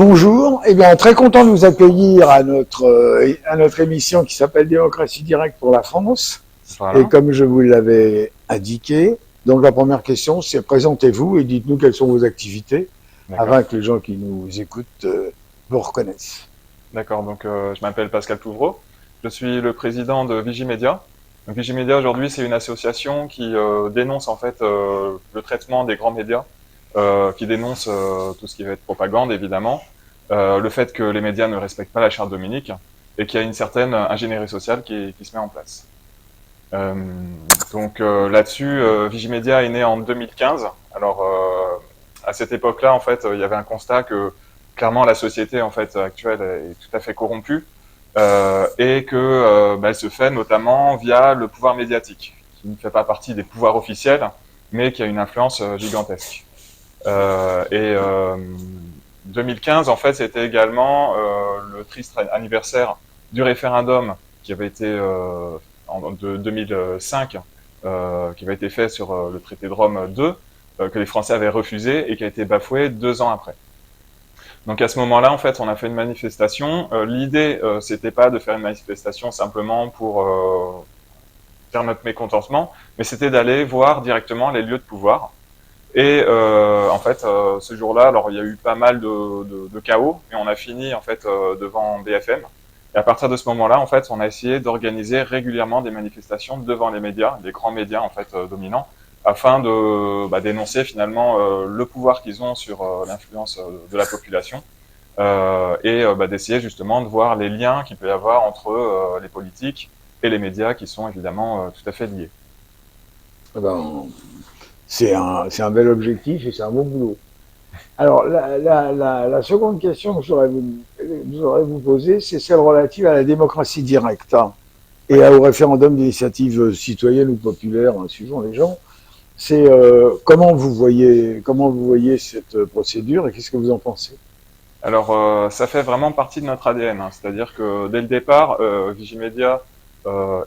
Bonjour, eh bien très content de vous accueillir à notre émission qui s'appelle Démocratie directe pour la France. Et Voilà, comme je vous l'avais indiqué, donc la première question c'est présentez-vous et dites-nous quelles sont vos activités d'accord. afin que les gens qui nous écoutent vous reconnaissent. D'accord, donc je m'appelle Pascal Touvreau. Je suis le président de Vigimedia. Donc Vigimedia aujourd'hui c'est une association qui dénonce en fait le traitement des grands médias, qui dénonce tout ce qui va être propagande évidemment, le fait que les médias ne respectent pas la charte Dominique et qu'il y a une certaine ingénierie sociale qui se met en place. Euh, Là-dessus, Vigimedia est né en 2015. Alors à cette époque-là, en fait, il y avait un constat que clairement la société en fait actuelle est tout à fait corrompue et que elle se fait notamment via le pouvoir médiatique, qui ne fait pas partie des pouvoirs officiels, mais qui a une influence gigantesque. Et 2015, en fait, c'était également le triste anniversaire du référendum qui avait été de 2005, qui avait été fait sur le traité de Rome 2, que les Français avaient refusé et qui a été bafoué 2 ans après. Donc à ce moment-là, en fait, on a fait une manifestation. L'idée, c'était pas de faire une manifestation simplement pour faire notre mécontentement, mais c'était d'aller voir directement les lieux de pouvoir. Et en fait, ce jour-là, alors il y a eu pas mal de chaos, et on a fini en fait devant BFM. Et à partir de ce moment-là, en fait, on a essayé d'organiser régulièrement des manifestations devant les médias, les grands médias en fait dominants, afin de dénoncer finalement le pouvoir qu'ils ont sur l'influence de la population, et d'essayer justement de voir les liens qu'il peut y avoir entre les politiques et les médias qui sont évidemment tout à fait liés. Eh ben, c'est un bel objectif et c'est un bon boulot. Alors la seconde question que j'aurais vous poser, c'est celle relative à la démocratie directe et Oui. au référendum d'initiative citoyenne ou populaire, suivant les gens. C'est comment vous voyez cette procédure et qu'est-ce que vous en pensez? Alors, ça fait vraiment partie de notre ADN, hein. C'est-à-dire que dès le départ, Vigimedia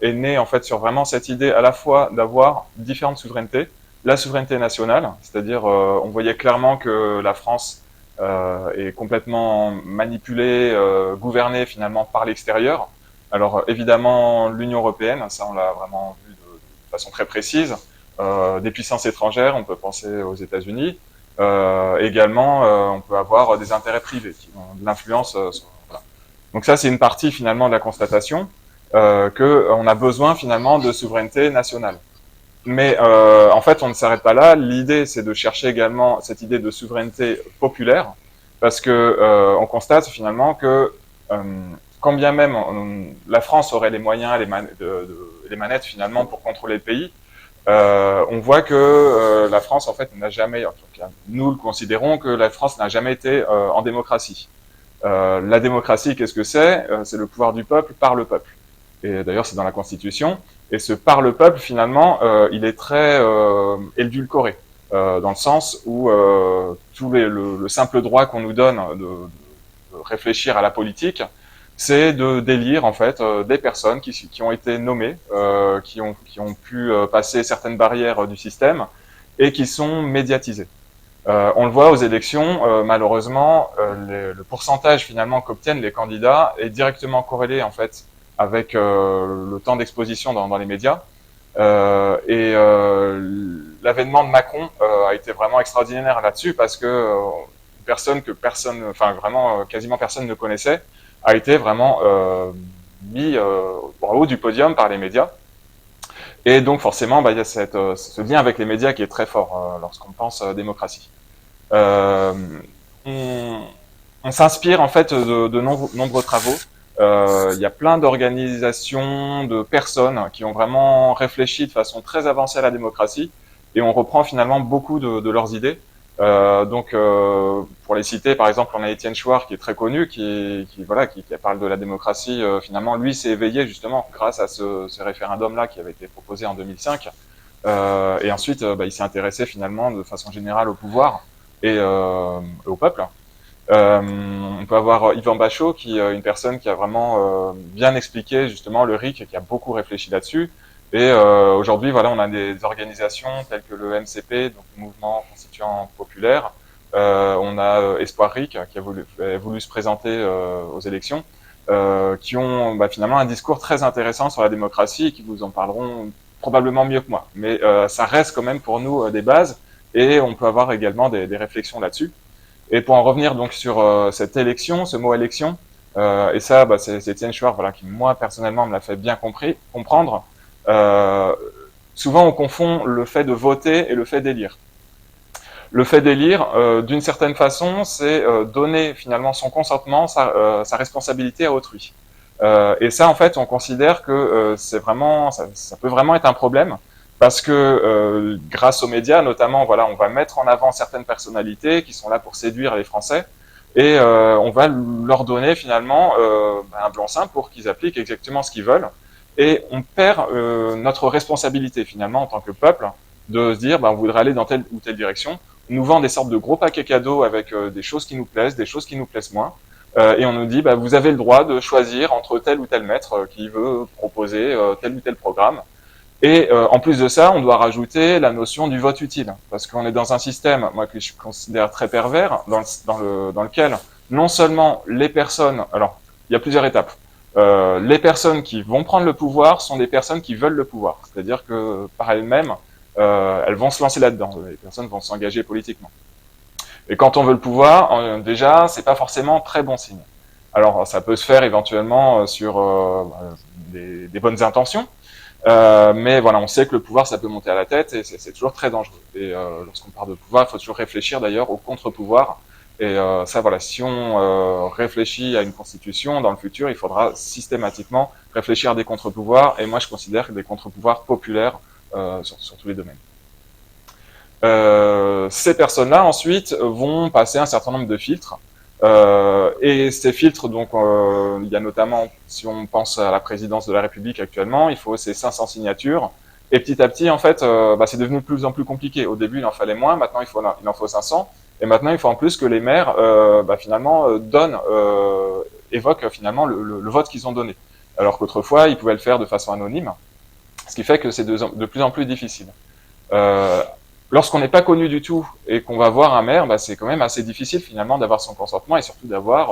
est né en fait sur vraiment cette idée à la fois d'avoir différentes souverainetés, la souveraineté nationale, c'est-à-dire on voyait clairement que la France est complètement manipulée, gouvernée finalement par l'extérieur. Alors évidemment l'Union européenne, ça on l'a vraiment vu de façon très précise, des puissances étrangères, on peut penser aux États-Unis. Également, on peut avoir des intérêts privés qui ont de l'influence. Voilà. Donc ça, c'est une partie finalement de la constatation que on a besoin finalement de souveraineté nationale. Mais en fait, on ne s'arrête pas là. L'idée, c'est de chercher également cette idée de souveraineté populaire, parce que on constate finalement que quand bien même la France aurait les moyens, les manettes finalement pour contrôler le pays, on voit que la France, en fait, n'a jamais, en tout cas, nous le considérons que la France n'a jamais été en démocratie. La démocratie, qu'est-ce que c'est? C'est le pouvoir du peuple par le peuple. Et d'ailleurs, c'est dans la Constitution. Et ce par le peuple, finalement, il est très édulcoré, dans le sens où le simple droit qu'on nous donne de réfléchir à la politique, c'est de d'élire en fait des personnes qui ont été nommées, qui ont pu passer certaines barrières du système et qui sont médiatisées. On le voit aux élections, malheureusement, le pourcentage finalement qu'obtiennent les candidats est directement corrélé en fait avec le temps d'exposition dans les médias. L'avènement de Macron a été vraiment extraordinaire là-dessus parce que enfin vraiment quasiment personne ne connaissait, a été vraiment mis au haut du podium par les médias. Et donc forcément, il y a ce lien avec les médias qui est très fort lorsqu'on pense démocratie. Euh, on on s'inspire en fait de nombreux travaux. Il y a plein d'organisations, de personnes qui ont vraiment réfléchi de façon très avancée à la démocratie et on reprend finalement beaucoup de leurs idées. Pour les citer, par exemple, on a Étienne Chouard qui est très connu, qui parle de la démocratie. Finalement, lui s'est éveillé justement grâce à ce référendum-là qui avait été proposé en 2005. Et ensuite, il s'est intéressé finalement de façon générale au pouvoir et au peuple. On peut avoir Yvan Bachot, qui est une personne qui a vraiment bien expliqué justement le RIC et qui a beaucoup réfléchi là-dessus. Et aujourd'hui, voilà, on a des organisations telles que le MCP, donc Mouvement Constituant Populaire, on a Espoir Ric qui a voulu se présenter aux élections, qui ont finalement un discours très intéressant sur la démocratie et qui vous en parleront probablement mieux que moi. Mais ça reste quand même pour nous des bases et on peut avoir également des réflexions là-dessus. Et pour en revenir donc sur cette élection, ce mot élection, et ça, c'est Étienne Chouard, voilà, qui moi personnellement me l'a fait bien comprendre. Souvent, on confond le fait de voter et le fait d'élire. Le fait d'élire, d'une certaine façon, c'est donner finalement son consentement, sa responsabilité à autrui. Et ça, en fait, on considère que c'est vraiment, ça peut vraiment être un problème parce que grâce aux médias, notamment, voilà, on va mettre en avant certaines personnalités qui sont là pour séduire les Français et on va leur donner finalement un blanc-seing pour qu'ils appliquent exactement ce qu'ils veulent. Et on perd notre responsabilité finalement en tant que peuple de se dire, on voudrait aller dans telle ou telle direction. On nous vend des sortes de gros paquets cadeaux avec des choses qui nous plaisent, des choses qui nous plaisent moins. Et on nous dit, vous avez le droit de choisir entre tel ou tel maître qui veut proposer tel ou tel programme. Et en plus de ça, on doit rajouter la notion du vote utile. Parce qu'on est dans un système, moi, que je considère très pervers, dans lequel non seulement les personnes... Alors, il y a plusieurs étapes. Les personnes qui vont prendre le pouvoir sont des personnes qui veulent le pouvoir. C'est-à-dire que par elles-mêmes, elles vont se lancer là-dedans. Les personnes vont s'engager politiquement. Et quand on veut le pouvoir, déjà, c'est pas forcément très bon signe. Alors, ça peut se faire éventuellement sur des bonnes intentions, mais voilà, on sait que le pouvoir, ça peut monter à la tête et c'est toujours très dangereux. Et lorsqu'on parle de pouvoir, il faut toujours réfléchir d'ailleurs au contre-pouvoir. Et ça, voilà, si on réfléchit à une constitution, dans le futur, il faudra systématiquement réfléchir à des contre-pouvoirs. Et moi, je considère que des contre-pouvoirs populaires sur tous les domaines. Ces personnes-là, ensuite, vont passer un certain nombre de filtres. Et ces filtres, donc, il y a notamment, si on pense à la présidence de la République actuellement, il faut ces 500 signatures. Et petit à petit, en fait, c'est devenu de plus en plus compliqué. Au début, il en fallait moins, maintenant, il en faut 500. Et maintenant, il faut en plus que les maires, finalement, évoquent finalement le vote qu'ils ont donné. Alors qu'autrefois, ils pouvaient le faire de façon anonyme, ce qui fait que c'est de plus en plus difficile. Lorsqu'on n'est pas connu du tout et qu'on va voir un maire, c'est quand même assez difficile finalement d'avoir son consentement et surtout d'avoir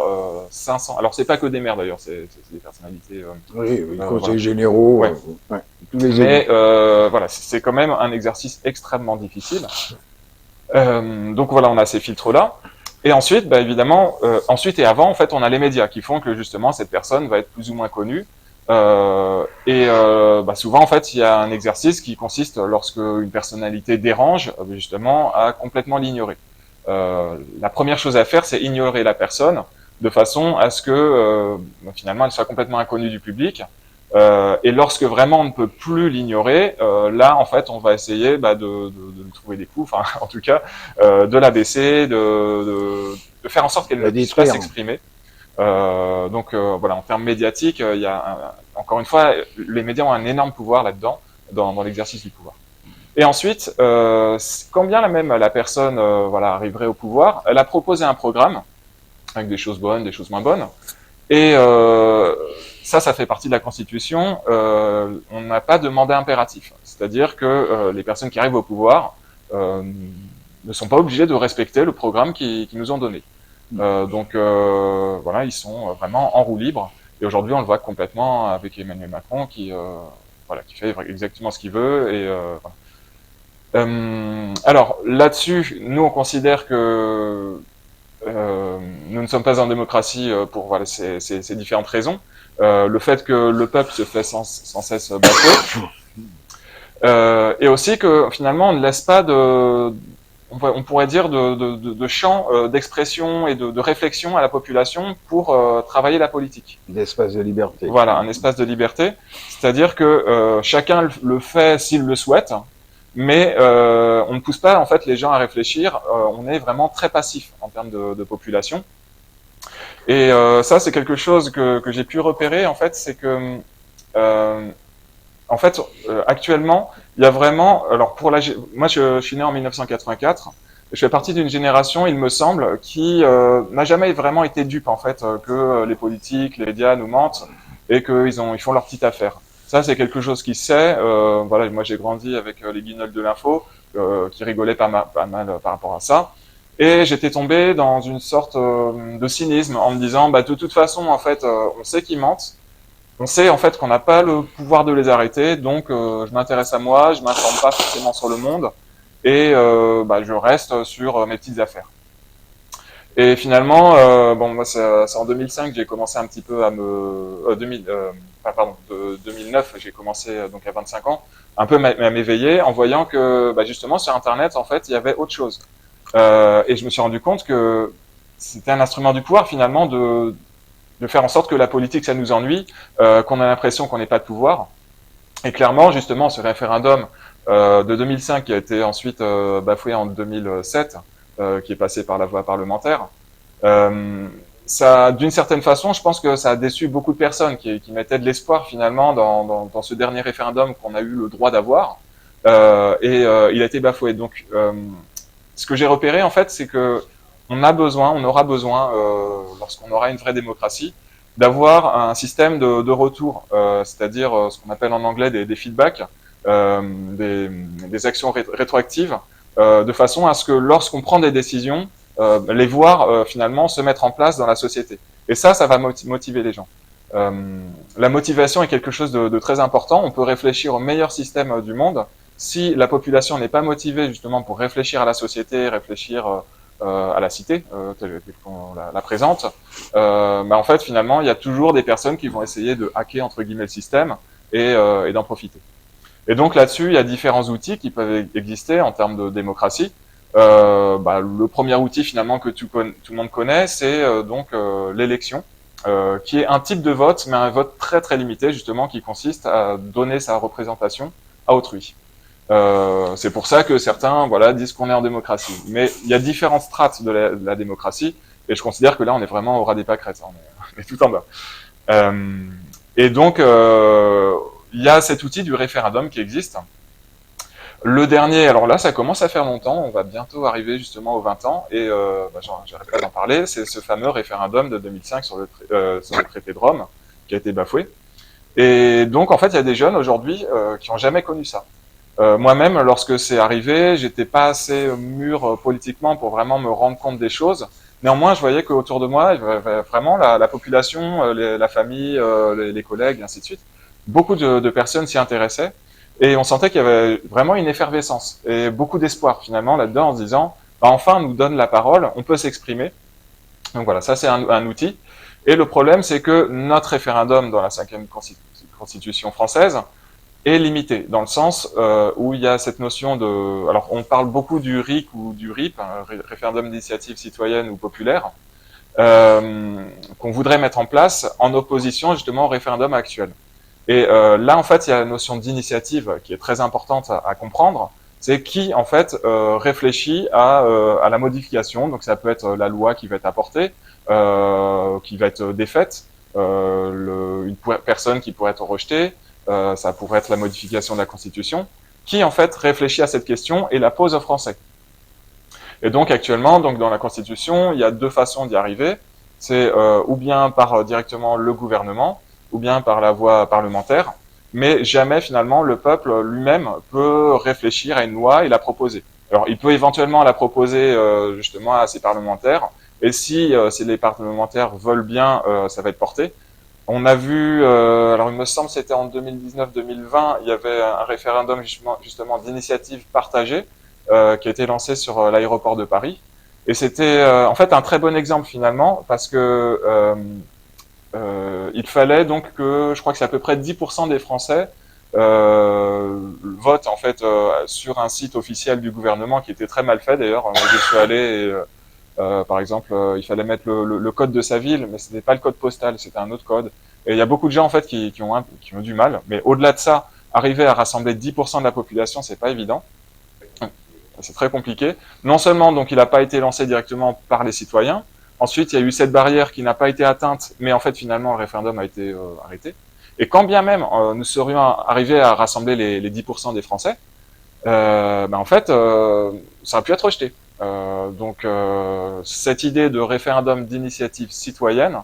500. Alors c'est pas que des maires d'ailleurs, c'est des personnalités. Oui, conseils généraux. Ouais. Tous les Mais voilà, c'est quand même un exercice extrêmement difficile. Donc voilà, on a ces filtres-là. Et ensuite, évidemment, ensuite et avant, en fait, on a les médias qui font que justement cette personne va être plus ou moins connue. Souvent, en fait, il y a un exercice qui consiste, lorsque une personnalité dérange, justement, à complètement l'ignorer. La première chose à faire, c'est ignorer la personne, de façon à ce que, finalement, elle soit complètement inconnue du public. Et lorsque vraiment on ne peut plus l'ignorer, là, en fait, on va essayer de lui trouver des coups, enfin, en tout cas, de la baisser, de faire en sorte qu'elle ne puisse pas s'exprimer. Voilà, en termes médiatiques, il y a encore une fois, les médias ont un énorme pouvoir là-dedans, dans l'exercice du pouvoir. Et ensuite, quand bien même la personne arriverait au pouvoir, elle a proposé un programme avec des choses bonnes, des choses moins bonnes, et ça fait partie de la Constitution. On n'a pas de mandat impératif, c'est-à-dire que les personnes qui arrivent au pouvoir ne sont pas obligées de respecter le programme qu'ils nous ont donné. Voilà, ils sont vraiment en roue libre. Et aujourd'hui, on le voit complètement avec Emmanuel Macron qui fait exactement ce qu'il veut. Et alors là-dessus, nous on considère que nous ne sommes pas en démocratie pour ces différentes raisons. Le fait que le peuple se fait sans cesse bafouer, et aussi que finalement on ne laisse pas on pourrait dire de champ d'expression et de réflexion à la population pour travailler la politique. Un espace de liberté. Voilà, un espace de liberté. C'est-à-dire que chacun le fait s'il le souhaite, mais on ne pousse pas en fait les gens à réfléchir. On est vraiment très passif en termes de population. Et ça, c'est quelque chose que j'ai pu repérer. En fait, c'est que actuellement, il y a vraiment. Alors moi, je suis né en 1984. Je fais partie d'une génération, il me semble, qui n'a jamais vraiment été dupe en fait que les politiques, les médias nous mentent et qu'ils font leur petite affaire. Ça, c'est quelque chose qui se sait. Moi, j'ai grandi avec les guignols de l'info qui rigolaient pas mal par rapport à ça. Et j'étais tombé dans une sorte de cynisme en me disant, bah, de toute façon, en fait, on sait qu'ils mentent. On sait en fait qu'on n'a pas le pouvoir de les arrêter, donc je m'intéresse à moi, je m'informe pas forcément sur le monde, et bah, je reste sur mes petites affaires. Et finalement, bon, moi, c'est en 2005 que j'ai commencé un petit peu à me, 2000, pardon, 2009, j'ai commencé donc à 25 ans, un peu à m'éveiller en voyant que, bah, justement, sur Internet, en fait, il y avait autre chose. Et je me suis rendu compte que c'était un instrument du pouvoir finalement de faire en sorte que la politique ça nous ennuie, qu'on a l'impression qu'on n'ait pas de pouvoir. Et clairement, justement, ce référendum de 2005 qui a été ensuite bafoué en 2007, qui est passé par la voie parlementaire, ça, d'une certaine façon, je pense que ça a déçu beaucoup de personnes qui mettaient de l'espoir finalement dans ce dernier référendum qu'on a eu le droit d'avoir, et il a été bafoué. Donc, ce que j'ai repéré en fait, c'est que on aura besoin, lorsqu'on aura une vraie démocratie, d'avoir un système de retour, c'est-à-dire ce qu'on appelle en anglais des feedbacks, des actions rétroactives, de façon à ce que lorsqu'on prend des décisions, les voir finalement se mettre en place dans la société. Et ça va motiver les gens. La motivation est quelque chose de très important. On peut réfléchir au meilleur système du monde. Si la population n'est pas motivée justement pour réfléchir à la société, réfléchir à la cité, telle qu'on la présente, bah en fait finalement il y a toujours des personnes qui vont essayer de hacker entre guillemets le système et d'en profiter. Et donc là-dessus il y a différents outils qui peuvent exister en termes de démocratie. Bah, le premier outil finalement que tout le monde connaît, c'est donc l'élection, qui est un type de vote, mais un vote très très limité justement, qui consiste à donner sa représentation à autrui. C'est pour ça que certains voilà, disent qu'on est en démocratie. Mais il y a différentes strates de la démocratie, et je considère que là, on est vraiment au ras des pâquerettes, on est tout en bas. Et donc, il y a cet outil du référendum qui existe. Le dernier, alors là, ça commence à faire longtemps, on va bientôt arriver justement aux 20 ans, et bah, j'arrête pas d'en parler, c'est ce fameux référendum de 2005 sur le traité de Rome, qui a été bafoué. Et donc, en fait, il y a des jeunes aujourd'hui qui n'ont jamais connu ça. Moi-même, lorsque c'est arrivé, j'étais pas assez mûr politiquement pour vraiment me rendre compte des choses. Néanmoins, je voyais qu'autour de moi, vraiment la population, la famille, les collègues, et ainsi de suite, beaucoup de personnes s'y intéressaient. Et on sentait qu'il y avait vraiment une effervescence et beaucoup d'espoir finalement là-dedans en se disant, bah, enfin, on nous donne la parole, on peut s'exprimer. Donc voilà, ça c'est un outil. Et le problème, c'est que notre référendum dans la 5e constitution française est limité, dans le sens où il y a cette notion de... Alors, on parle beaucoup du RIC ou du RIP, hein, référendum d'initiative citoyenne ou populaire, qu'on voudrait mettre en place en opposition justement au référendum actuel. Et là, en fait, il y a la notion d'initiative qui est très importante à comprendre. C'est qui, en fait, réfléchit à la modification. Donc, ça peut être la loi qui va être apportée, qui va être défaite, une personne qui pourrait être rejetée, ça pourrait être la modification de la Constitution, qui, en fait, réfléchit à cette question et la pose aux Français. Et donc, actuellement, donc, dans la Constitution, il y a deux façons d'y arriver. C'est ou bien par directement le gouvernement, ou bien par la voie parlementaire, mais jamais finalement le peuple lui-même peut réfléchir à une loi et la proposer. Alors il peut éventuellement la proposer justement à ses parlementaires, et si les parlementaires veulent bien, ça va être porté. On a vu, alors il me semble que c'était en 2019-2020, il y avait un référendum justement d'initiative partagée qui a été lancé sur l'aéroport de Paris, et c'était en fait un très bon exemple finalement, parce que il fallait donc que, je crois que c'est à peu près 10% des Français votent en fait sur un site officiel du gouvernement qui était très mal fait d'ailleurs. Moi, je suis allé et, par exemple, il fallait mettre le code de sa ville, mais ce n'était pas le code postal, c'était un autre code. Et il y a beaucoup de gens en fait qui ont du mal. Mais au-delà de ça, arriver à rassembler 10% de la population, c'est pas évident. C'est très compliqué. Non seulement donc il n'a pas été lancé directement par les citoyens. Ensuite, il y a eu cette barrière qui n'a pas été atteinte, mais en fait, finalement, le référendum a été arrêté. Et quand bien même nous serions arrivés à rassembler les 10% des Français, ben en fait, ça a pu être rejeté. Donc, cette idée de référendum d'initiative citoyenne,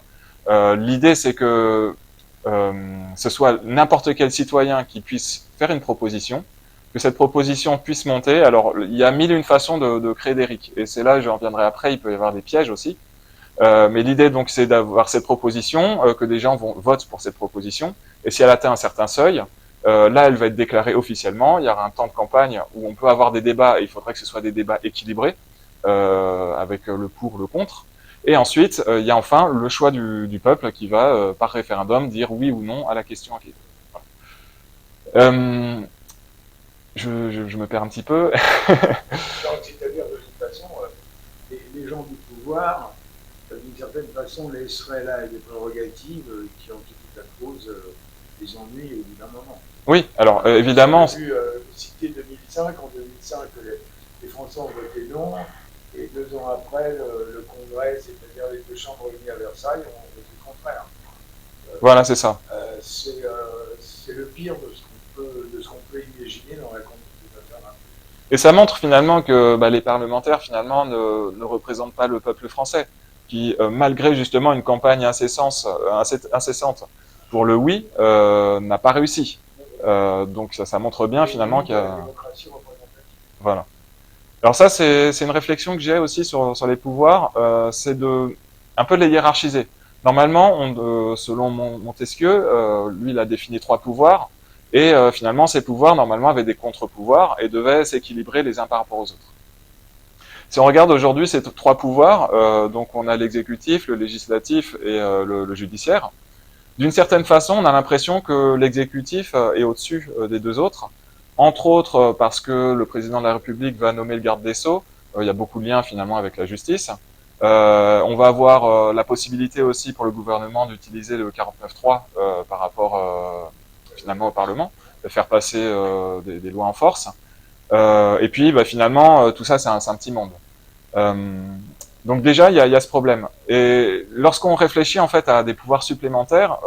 l'idée, c'est que ce soit n'importe quel citoyen qui puisse faire une proposition, que cette proposition puisse monter. Alors, il y a mille et une façons de créer des RIC. Et c'est là, je reviendrai après, il peut y avoir des pièges aussi. Mais l'idée, donc, c'est d'avoir cette proposition, que des gens votent pour cette proposition. Et si elle atteint un certain seuil, là, elle va être déclarée officiellement. Il y aura un temps de campagne où on peut avoir des débats, et il faudrait que ce soit des débats équilibrés, avec le pour, le contre. Et ensuite, il y a enfin le choix du peuple qui va, par référendum, dire oui ou non à la question à qui. Voilà. Je me perds un petit peu. C'est-à-dire, de toute façon, les gens du pouvoir, d'une certaine façon, laisseraient là des prérogatives qui, en tout état de cause, les ennuient au bout d'un moment. Oui, alors évidemment. On a vu citer 2005. En 2005, les Français ont voté non. Et 2 ans après, le Congrès, c'est-à-dire les 2 chambres réunies à Versailles, ont voté le contraire. Voilà, c'est ça. C'est le pire de ce qu'on peut imaginer dans la conduite des affaires. Et ça montre finalement que les parlementaires finalement ne représentent pas le peuple français, qui malgré justement une campagne incessante pour le oui, n'a pas réussi. Donc ça montre bien finalement qu'il y a... Voilà. Alors ça, c'est une réflexion que j'ai aussi sur les pouvoirs, c'est un peu de les hiérarchiser. Normalement, selon Montesquieu, lui, il a défini 3 pouvoirs, et finalement, ces pouvoirs, normalement, avaient des contre-pouvoirs et devaient s'équilibrer les uns par rapport aux autres. Si on regarde aujourd'hui ces 3 pouvoirs, donc on a l'exécutif, le législatif et le judiciaire. D'une certaine façon, on a l'impression que l'exécutif est au-dessus des 2 autres, entre autres parce que le président de la République va nommer le garde des Sceaux. Il y a beaucoup de liens finalement avec la justice. On va avoir la possibilité aussi pour le gouvernement d'utiliser le 49.3 par rapport finalement au Parlement, de faire passer des lois en force. Et puis finalement, tout ça, c'est un petit monde. Donc déjà, il y a ce problème. Et lorsqu'on réfléchit en fait à des pouvoirs supplémentaires,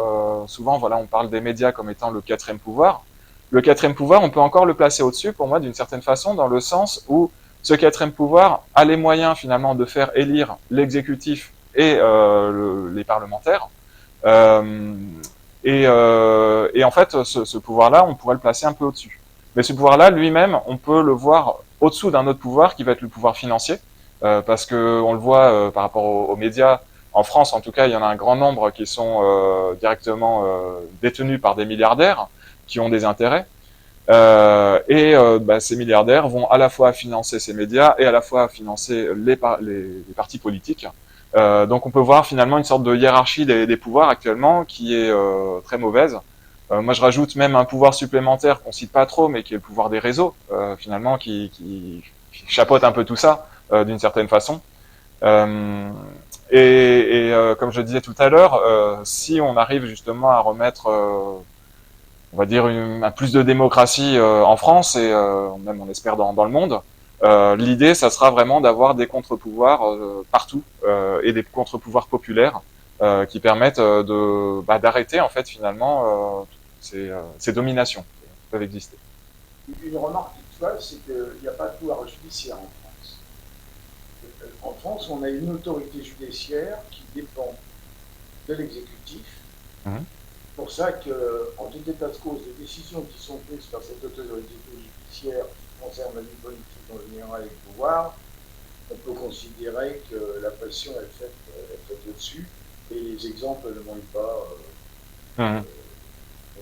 souvent voilà, on parle des médias comme étant le 4e pouvoir. Le 4e pouvoir, on peut encore le placer au-dessus, pour moi, d'une certaine façon, dans le sens où ce 4e pouvoir a les moyens finalement de faire élire l'exécutif et les parlementaires. Et en fait, ce pouvoir-là, on pourrait le placer un peu au-dessus. Mais ce pouvoir-là, lui-même, on peut le voir au-dessous d'un autre pouvoir qui va être le pouvoir financier. Parce que on le voit par rapport aux médias, en France en tout cas, il y en a un grand nombre qui sont directement détenus par des milliardaires qui ont des intérêts. Ces milliardaires vont à la fois financer ces médias et à la fois financer les partis politiques. Donc on peut voir finalement une sorte de hiérarchie des pouvoirs actuellement qui est très mauvaise. Moi je rajoute même un pouvoir supplémentaire qu'on cite pas trop, mais qui est le pouvoir des réseaux, finalement, qui chapeaute un peu tout ça. D'une certaine façon. Comme je disais tout à l'heure, si on arrive justement à remettre, on va dire, un plus de démocratie en France et même on espère dans le monde, l'idée, ça sera vraiment d'avoir des contre-pouvoirs partout et des contre-pouvoirs populaires qui permettent d'arrêter en fait finalement ces dominations qui peuvent exister. Une remarque toutefois, c'est qu'il n'y a pas de pouvoir judiciaire en France. En France, on a une autorité judiciaire qui dépend de l'exécutif. Mmh. C'est pour ça qu'en tout état de cause, les décisions qui sont prises par cette autorité judiciaire qui concernent la vie politique en général et le pouvoir, on peut considérer que la pression est faite au-dessus et les exemples ne manquent pas, ne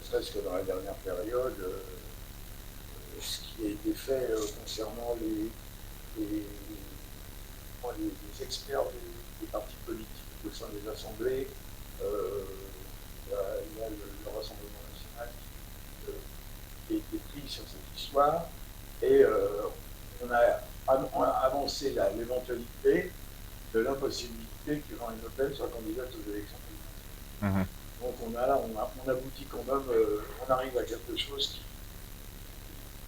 serait-ce que dans la dernière période, ce qui a été fait concernant les experts des partis politiques au sein des assemblées. Il y a le Rassemblement national qui a été pris sur cette histoire et on a avancé l'éventualité de l'impossibilité que Jean-Marie Le Pen soit candidate aux élections présidentielles. Donc on aboutit quand même, on arrive à quelque chose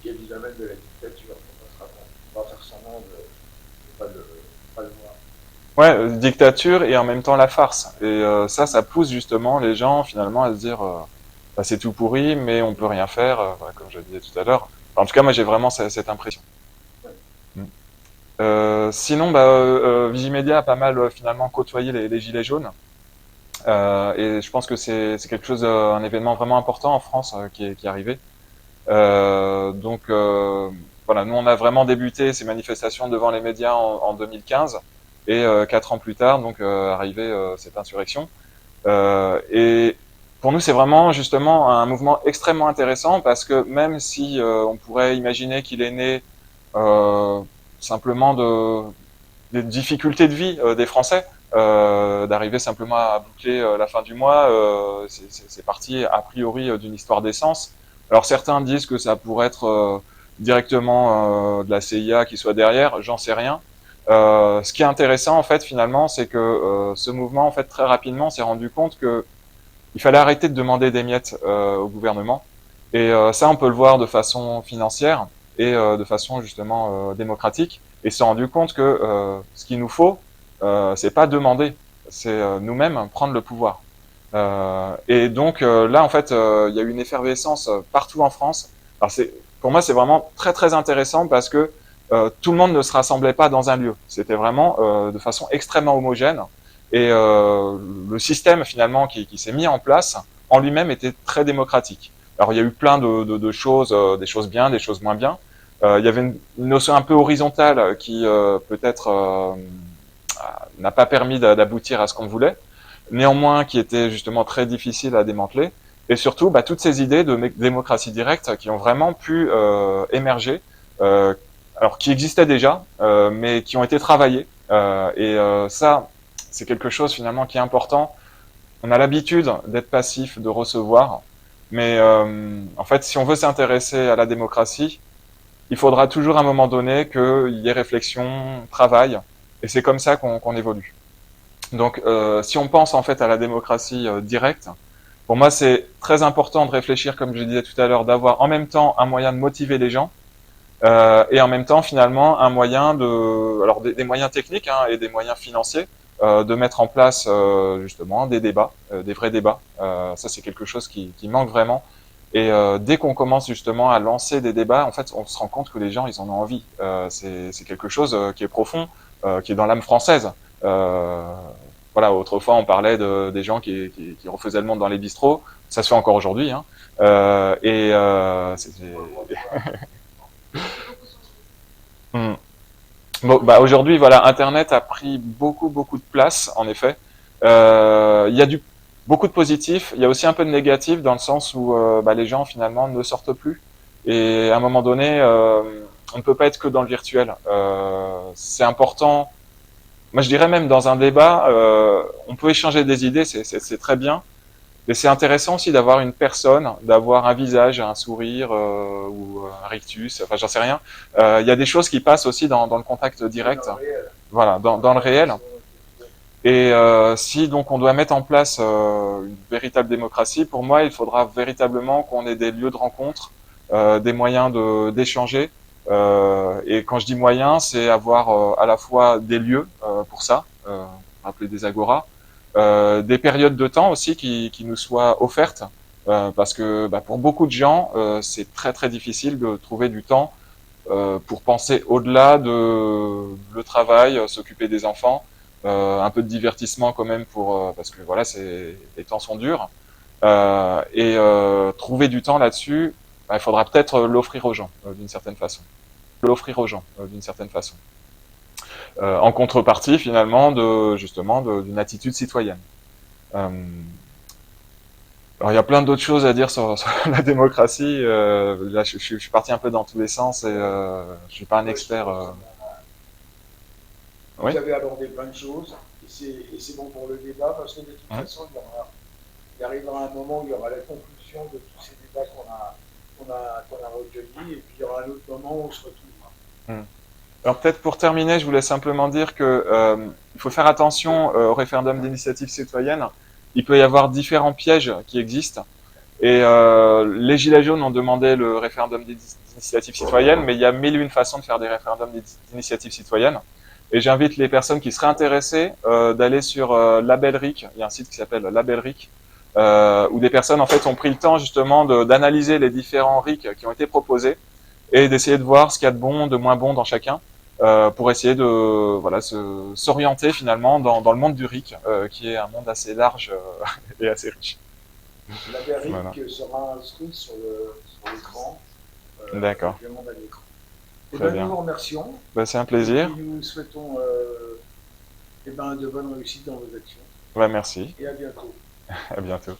qui est du domaine de la dictature. On va faire semblant de pas le voir. Ouais, dictature et en même temps la farce. Et ça pousse justement les gens finalement à se dire c'est tout pourri, mais on peut rien faire, voilà, comme je le disais tout à l'heure. Enfin, en tout cas, moi j'ai vraiment cette impression. Ouais. Sinon, Vigimedia a pas mal finalement côtoyé les gilets jaunes. Et je pense que c'est quelque chose, un événement vraiment important en France qui est arrivé. Voilà, nous on a vraiment débuté ces manifestations devant les médias en 2015 et 4 ans plus tard, donc arrivait cette insurrection. Et pour nous, c'est vraiment justement un mouvement extrêmement intéressant parce que même si on pourrait imaginer qu'il est né euh, simplement des difficultés de vie des Français, d'arriver simplement à boucler la fin du mois, c'est parti a priori d'une histoire d'essence. Alors certains disent que ça pourrait être directement de la CIA qui soit derrière, j'en sais rien. Ce qui est intéressant en fait finalement, c'est que ce mouvement en fait très rapidement s'est rendu compte que il fallait arrêter de demander des miettes au gouvernement. Et ça, on peut le voir de façon financière et de façon justement démocratique. Et s'est rendu compte que ce qu'il nous faut, c'est pas demander, c'est nous-mêmes prendre le pouvoir. Et donc là, en fait, il y a eu une effervescence partout en France. Alors pour moi, c'est vraiment très très intéressant parce que tout le monde ne se rassemblait pas dans un lieu. C'était vraiment de façon extrêmement homogène. Et le système finalement qui s'est mis en place en lui-même était très démocratique. Alors il y a eu plein de choses, des choses bien, des choses moins bien. Il y avait une notion un peu horizontale qui peut-être n'a pas permis d'aboutir à ce qu'on voulait, néanmoins qui était justement très difficile à démanteler. Et surtout, toutes ces idées de démocratie directe qui ont vraiment pu émerger, alors qui existaient déjà, mais qui ont été travaillées. Ça, c'est quelque chose finalement qui est important. On a l'habitude d'être passif, de recevoir, mais en fait, si on veut s'intéresser à la démocratie, il faudra toujours à un moment donné qu'il y ait réflexion, travail, et c'est comme ça qu'on évolue. Donc, si on pense en fait à la démocratie directe, pour moi, c'est très important de réfléchir, comme je disais tout à l'heure, d'avoir en même temps un moyen de motiver les gens, et en même temps finalement un moyen alors des moyens techniques et des moyens financiers, de mettre en place justement des débats, des vrais débats. Ça c'est quelque chose qui manque vraiment. Et dès qu'on commence justement à lancer des débats, en fait, on se rend compte que les gens ils en ont envie. C'est quelque chose qui est profond, qui est dans l'âme française. Euh, voilà, autrefois on parlait des gens qui refaisaient le monde dans les bistrots. Ça se fait encore aujourd'hui. Hmm. Bon, aujourd'hui, voilà, Internet a pris beaucoup de place, en effet. Il y a beaucoup de positifs, il y a aussi un peu de négatifs dans le sens où les gens finalement ne sortent plus. Et à un moment donné, on ne peut pas être que dans le virtuel. C'est important. Moi, je dirais même dans un débat, on peut échanger des idées, c'est très bien. Mais c'est intéressant aussi d'avoir une personne, d'avoir un visage, un sourire ou un rictus, enfin j'en sais rien. Il y a des choses qui passent aussi dans le contact direct, voilà, dans le réel. Et si donc on doit mettre en place une véritable démocratie, pour moi, il faudra véritablement qu'on ait des lieux de rencontre, des moyens d'échanger. Et quand je dis moyens, c'est avoir à la fois des lieux pour ça, appelés des agoras, des périodes de temps aussi qui nous soient offertes, parce que pour beaucoup de gens, c'est très très difficile de trouver du temps pour penser au-delà de le travail, s'occuper des enfants, un peu de divertissement quand même parce que voilà, les temps sont durs, trouver du temps là-dessus, il faudra peut-être l'offrir aux gens d'une certaine façon, en contrepartie finalement d'une attitude citoyenne. Euh, alors il y a plein d'autres choses à dire sur la démocratie. Là, je suis parti un peu dans tous les sens et je suis pas un expert. Oui. Vous avez abordé plein de choses et c'est bon pour le débat parce que de toute façon, il arrivera un moment où il y aura la conclusion de tous ces débats qu'on a recueillis et puis il y aura un autre moment où on se retrouvera. Alors peut-être pour terminer, je voulais simplement dire que il faut faire attention au référendum d'initiative citoyenne. Il peut y avoir différents pièges qui existent. Et les Gilets jaunes ont demandé le référendum d'initiative citoyenne, mais il y a mille et une façons de faire des référendums d'initiative citoyenne. Et j'invite les personnes qui seraient intéressées d'aller sur Labelric. Il y a un site qui s'appelle Labelric, où des personnes en fait ont pris le temps justement d'analyser les différents RIC qui ont été proposés et d'essayer de voir ce qu'il y a de bon, de moins bon dans chacun, pour essayer de s'orienter finalement dans le monde du RIC, qui est un monde assez large et assez riche. La Bérique sera inscrite sur l'écran. D'accord. avec le monde à l'écran. Et Très ben, bien. nous vous remercions. Bah, c'est un Et plaisir. puis nous vous souhaitons de bonnes réussites dans vos actions. Ouais, merci. Et à bientôt. À bientôt.